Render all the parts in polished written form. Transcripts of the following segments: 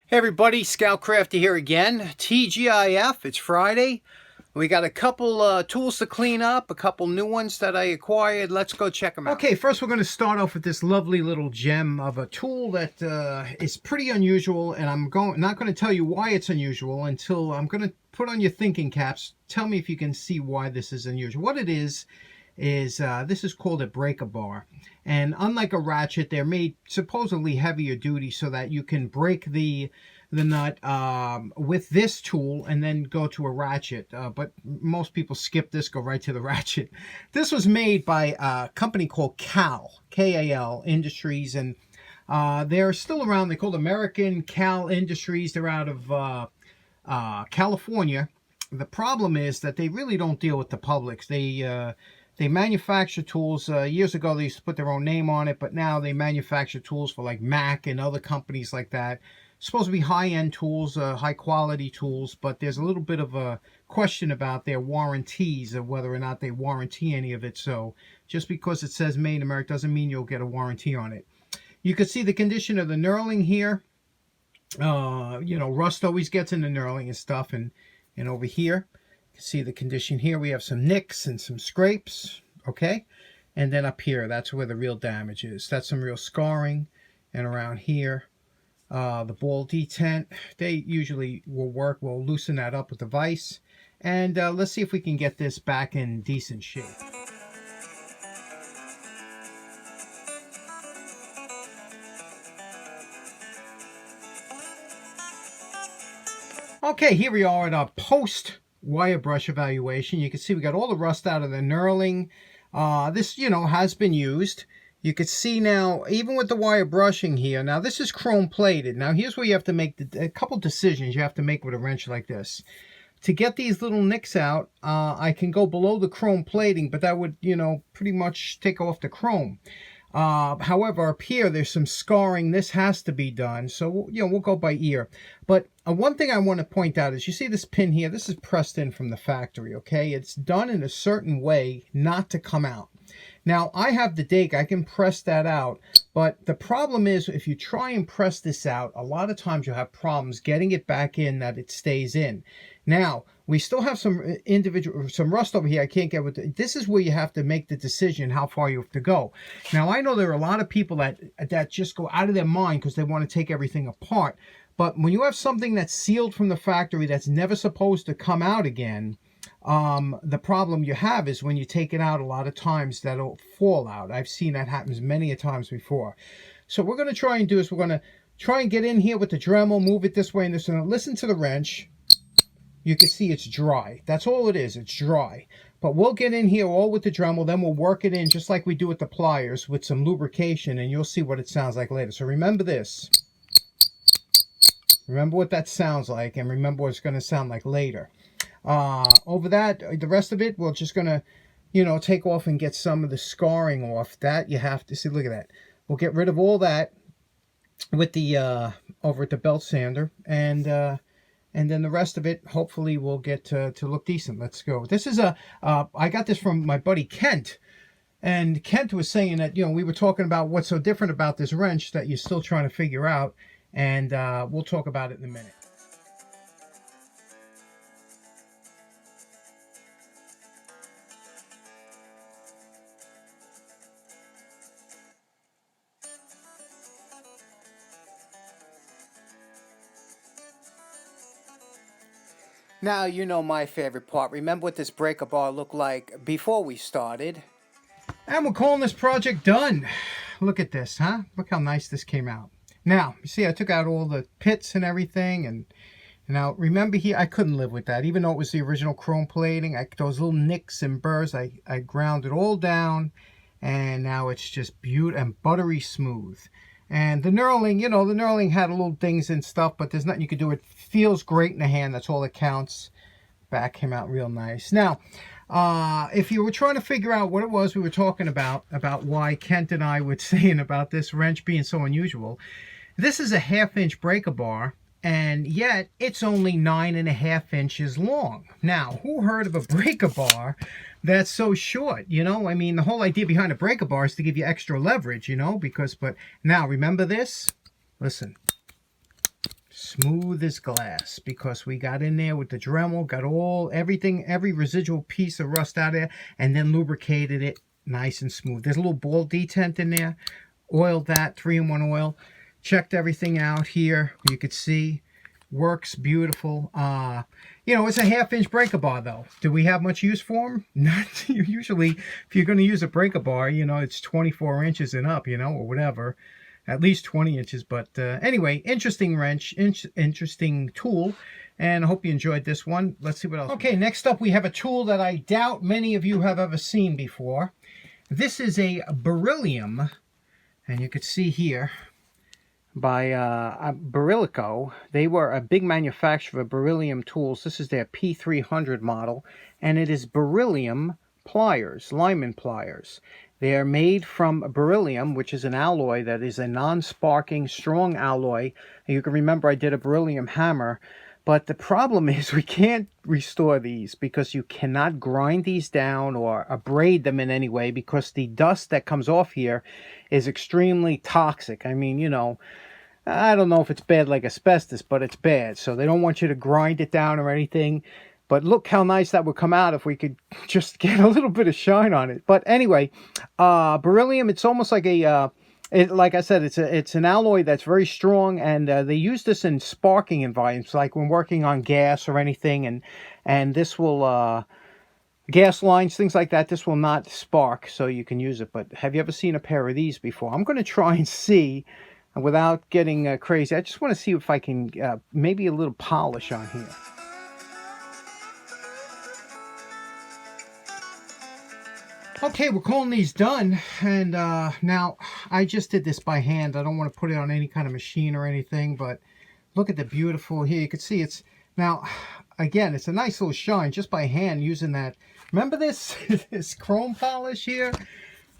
Hey everybody, Scoutcrafter here again. TGIF, it's Friday. We got a couple tools to clean up, a couple new ones that I acquired. Let's go check them out. Okay, first we're going to start off with this lovely little gem of a tool that is pretty unusual, and I'm not going to tell you why it's unusual until I'm going to put on your thinking caps. Tell me if you can see why this is unusual. What it is this is called a breaker bar, and unlike a ratchet, they're made supposedly heavier duty so that you can break the nut with this tool and then go to a ratchet, but most people skip this, go right to the ratchet. This was made by a company called K-A-L Industries, and they're still around. They're called American Cal Industries. They're out of California. The problem is that they really don't deal with the public. They manufacture tools. Years ago, they used to put their own name on it, but now they manufacture tools for like Mac and other companies like that. Supposed to be high-end tools, high-quality tools, but there's a little bit of a question about their warranties of whether or not they warranty any of it. So just because it says made in America doesn't mean you'll get a warranty on it. You can see the condition of the knurling here. You know, rust always gets in the knurling and stuff, and over here. See the condition here. We have some nicks and some scrapes, okay? And then up here, that's where the real damage is. That's some real scarring. And around here, the ball detent, they usually will work. We'll loosen that up with the vise. And let's see if we can get this back in decent shape. Okay, here we are at our post wire brush evaluation. You can see we got all the rust out of the knurling. This, you know, has been used. You can see now, even with the wire brushing here, now this is chrome plated. Now here's where you have to make a couple decisions you have to make with a wrench like this. To get these little nicks out, I can go below the chrome plating, but that would, you know, pretty much take off the chrome. However, up here, there's some scarring. This has to be done. So, you know, we'll go by ear. But one thing I want to point out is you see this pin here. This is pressed in from the factory, okay? It's done in a certain way not to come out. Now, I have the dake. I can press that out. But the problem is if you try and press this out, a lot of times you'll have problems getting it back in that it stays in. Now, we still have some rust over here. I can't get with this is where you have to make the decision how far you have to go. Now, I know there are a lot of people that just go out of their mind because they want to take everything apart. But when you have something that's sealed from the factory that's never supposed to come out again, the problem you have is when you take it out, a lot of times that'll fall out. I've seen that happens many a times before. So what we're going to try and do is we're going to try and get in here with the Dremel, move it this way and this way. Listen to the wrench. You can see it's dry. That's all it is. It's dry. But we'll get in here all with the Dremel, then we'll work it in just like we do with the pliers with some lubrication, and you'll see what it sounds like later. So remember this. Remember what that sounds like, and remember what it's going to sound like later. Over that, the rest of it, we're just going to, you know, take off and get some of the scarring off. That you have to see. Look at that. We'll get rid of all that with the over at the belt sander, and then the rest of it, hopefully, will get to look decent. Let's go. This is I got this from my buddy Kent. And Kent was saying that, you know, we were talking about what's so different about this wrench that you're still trying to figure out. And we'll talk about it in a minute. Now, you know my favorite part. Remember what this breaker bar looked like before we started. And we're calling this project done. Look at this, huh? Look how nice this came out. Now, you see I took out all the pits and everything. And now, remember here, I couldn't live with that. Even though it was the original chrome plating, those little nicks and burrs, I ground it all down. And now it's just beautiful and buttery smooth. And the knurling, you know, the knurling had little things and stuff, but there's nothing you could do. It feels great in the hand. That's all that counts. Back came out real nice. Now, if you were trying to figure out what it was we were talking about why Kent and I were saying about this wrench being so unusual, this is a 1/2 inch breaker bar, and yet it's only 9.5 inches long. Now, who heard of a breaker bar that's so short? You know, I mean, the whole idea behind a breaker bar is to give you extra leverage, you know, but now remember this. Listen, smooth as glass, because we got in there with the Dremel, got everything, every residual piece of rust out of there, and then lubricated it nice and smooth. There's a little ball detent in there. Oiled that, 3-in-1 oil. Checked everything out here. You could see, works beautiful. You know, it's a 1/2-inch breaker bar though. Do we have much use for them? Not usually. If you're going to use a breaker bar, you know, it's 24 inches and up, you know, or whatever. At least 20 inches. But anyway, interesting wrench, interesting tool. And I hope you enjoyed this one. Let's see what else. Okay, next up we have a tool that I doubt many of you have ever seen before. This is a Beryllium, and you could see here, by BERYLCO. They were a big manufacturer of beryllium tools. This is their P-300 model, and it is beryllium pliers, Lyman pliers. They are made from beryllium, which is an alloy that is a non-sparking, strong alloy. You can remember I did a beryllium hammer, but the problem is we can't restore these because you cannot grind these down or abrade them in any way, because the dust that comes off here is extremely toxic. I mean, you know, I don't know if it's bad like asbestos, but it's bad. So they don't want you to grind it down or anything. But look how nice that would come out if we could just get a little bit of shine on it. But anyway, beryllium, it's almost like a, like I said, it's an alloy that's very strong, and they use this in sparking environments, like when working on gas or anything, and this will, gas lines, things like that, this will not spark, so you can use it. But have you ever seen a pair of these before? I'm going to try and see, without getting crazy, I just want to see if I can, maybe a little polish on here. Okay, we're calling these done, and now I just did this by hand. I don't want to put it on any kind of machine or anything, but look at the beautiful here. You can see it's, now, again, it's a nice little shine just by hand using that. Remember this, this chrome polish here?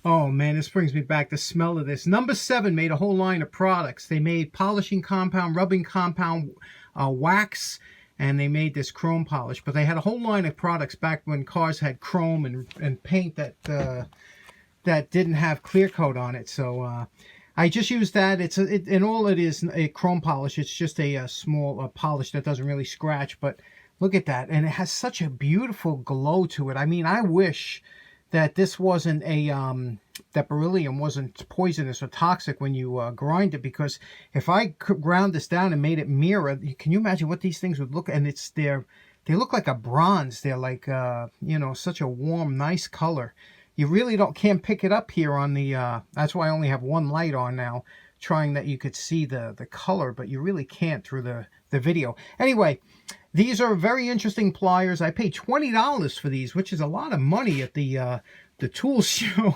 Oh man, this brings me back, the smell of this. Number 7 made a whole line of products. They made polishing compound, rubbing compound, wax, and they made this chrome polish. But they had a whole line of products back when cars had chrome and paint that that didn't have clear coat on it. So I just used that. And all it is a chrome polish. It's just a small polish that doesn't really scratch. But look at that, and it has such a beautiful glow to it. I mean, I wish that this wasn't a that beryllium wasn't poisonous or toxic when you grind it, because if I could ground this down and made it mirror, can you imagine what these things would look? And they look like a bronze. They're like you know, such a warm, nice color. You really can't pick it up here on the that's why I only have one light on now, trying that you could see the color, but you really can't through the video. Anyway, these are very interesting pliers. I paid $20 for these, which is a lot of money at the tool show.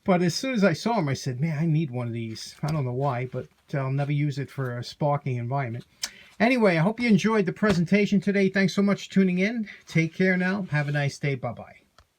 But as soon as I saw them, I said, man, I need one of these. I don't know why, but I'll never use it for a sparking environment. Anyway, I hope you enjoyed the presentation today. Thanks so much for tuning in. Take care now. Have a nice day. Bye-bye.